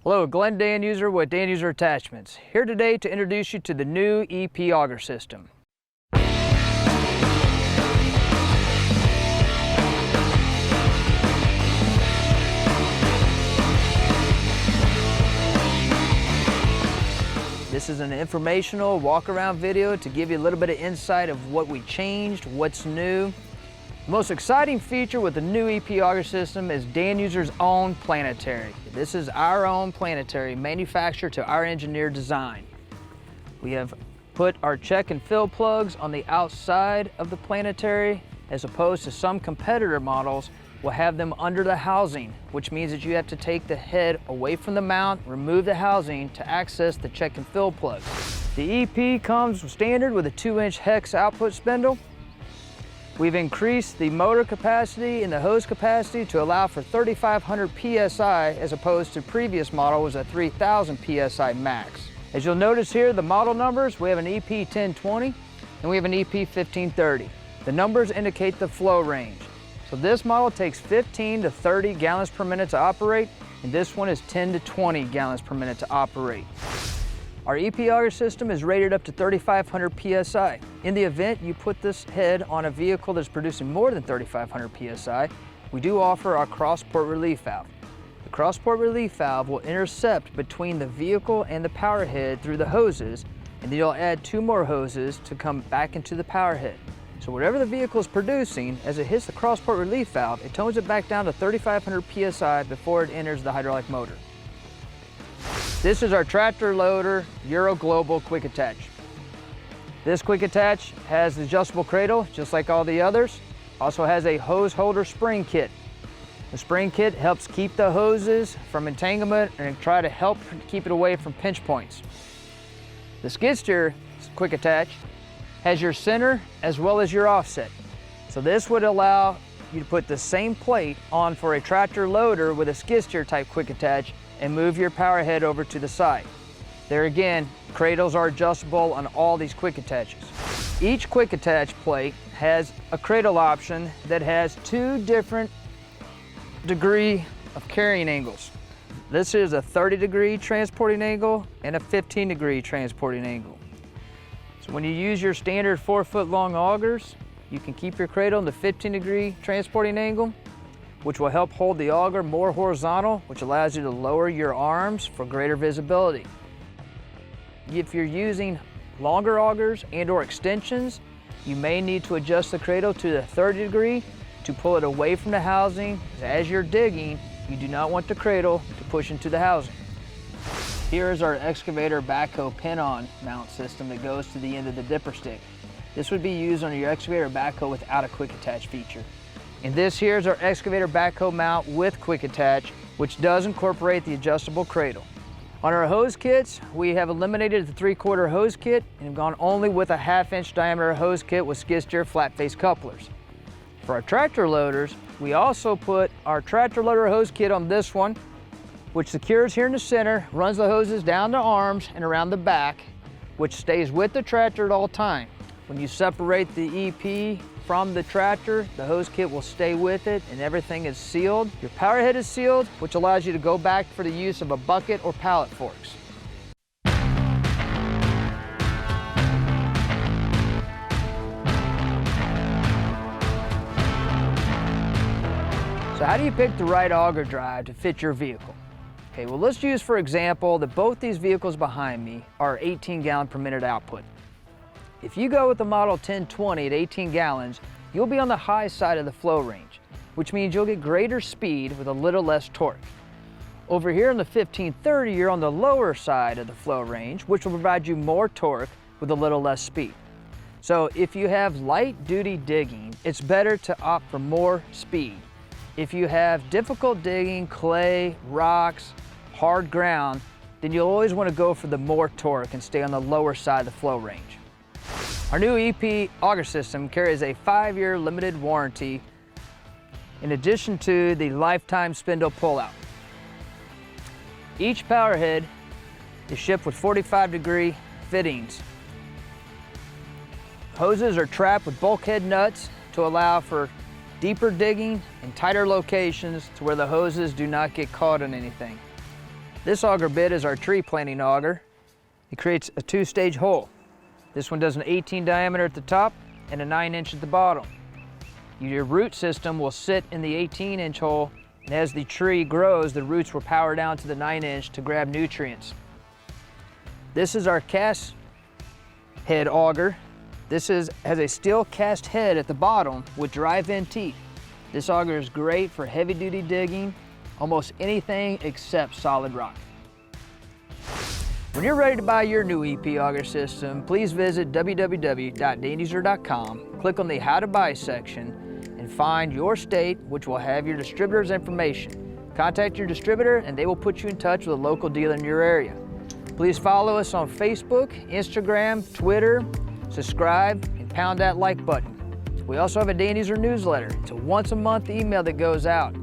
Hello, Glenn Danuser with Danuser Attachments, here today to introduce you to the new EP Auger System. This is an informational walk-around video to give you a little bit of insight of what we changed, what's new. The most exciting feature with the new EP Auger System is Danuser's own planetary. This is our own planetary manufactured to our engineered design. We have put our check and fill plugs on the outside of the planetary, as opposed to some competitor models will have them under the housing, which means that you have to take the head away from the mount, remove the housing to access the check and fill plugs. The EP comes standard with a 2-inch hex output spindle. We've increased the motor capacity and the hose capacity to allow for 3,500 PSI as opposed to previous model was a 3,000 PSI max. As you'll notice here, the model numbers, we have an EP 1020 and we have an EP 1530. The numbers indicate the flow range. So this model takes 15 to 30 gallons per minute to operate, and this one is 10 to 20 gallons per minute to operate. Our EP Auger System is rated up to 3,500 PSI. In the event you put this head on a vehicle that's producing more than 3,500 PSI, we do offer our cross-port relief valve. The cross-port relief valve will intercept between the vehicle and the power head through the hoses, and then you'll add 2 more hoses to come back into the power head. So whatever the vehicle is producing, as it hits the cross-port relief valve, it tones it back down to 3,500 PSI before it enters the hydraulic motor. This is our tractor loader Euro Global Quick Attach. This Quick Attach has the adjustable cradle, just like all the others. Also has a hose holder spring kit. The spring kit helps keep the hoses from entanglement and try to help keep it away from pinch points. The skid steer Quick Attach has your center as well as your offset. So this would allow you to put the same plate on for a tractor loader with a skid steer type Quick Attach and move your power head over to the side. There again, cradles are adjustable on all these Quick Attaches. Each Quick Attach plate has a cradle option that has 2 different degree of carrying angles. This is a 30-degree transporting angle and a 15-degree transporting angle. So when you use your standard 4-foot-long augers, you can keep your cradle in the 15-degree transporting angle, which will help hold the auger more horizontal, which allows you to lower your arms for greater visibility. If you're using longer augers and/or extensions, you may need to adjust the cradle to the 30-degree to pull it away from the housing. As you're digging, you do not want the cradle to push into the housing. Here is our excavator backhoe pin-on mount system that goes to the end of the dipper stick. This would be used on your excavator backhoe without a Quick Attach feature. And this here is our excavator backhoe mount with Quick Attach, which does incorporate the adjustable cradle. On our hose kits, we have eliminated the 3/4 hose kit and have gone only with a 1/2-inch diameter hose kit with skid steer flat face couplers. For our tractor loaders, we also put our tractor loader hose kit on this one, which secures here in the center, runs the hoses down the arms and around the back, which stays with the tractor at all times. When you separate the EP from the tractor, the hose kit will stay with it and everything is sealed. Your power head is sealed, which allows you to go back for the use of a bucket or pallet forks. So how do you pick the right auger drive to fit your vehicle? Okay, well, let's use for example that both these vehicles behind me are 18 gallon per minute output. If you go with the model 1020 at 18 gallons, you'll be on the high side of the flow range, which means you'll get greater speed with a little less torque. Over here in the 1530, you're on the lower side of the flow range, which will provide you more torque with a little less speed. So if you have light duty digging, it's better to opt for more speed. If you have difficult digging, clay, rocks, hard ground, then you'll always want to go for the more torque and stay on the lower side of the flow range. Our new EP Auger System carries a 5-year limited warranty in addition to the lifetime spindle pullout. Each power head is shipped with 45-degree fittings. Hoses are trapped with bulkhead nuts to allow for deeper digging and tighter locations to where the hoses do not get caught on anything. This auger bit is our tree planting auger. It creates a 2-stage hole. This one does an 18 diameter at the top and a 9-inch at the bottom. Your root system will sit in the 18-inch hole, and as the tree grows, the roots will power down to the 9-inch to grab nutrients. This is our cast head auger. This has a steel cast head at the bottom with drive-in teeth. This auger is great for heavy-duty digging, almost anything except solid rock. When you're ready to buy your new EP Auger system, please visit www.danuser.com, click on the How to Buy section, and find your state, which will have your distributor's information. Contact your distributor and they will put you in touch with a local dealer in your area. Please follow us on Facebook, Instagram, Twitter, subscribe, and pound that like button. We also have a Danuser newsletter. It's a once-a-month email that goes out.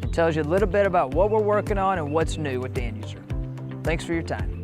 It tells you a little bit about what we're working on and what's new with Danuser. Thanks for your time.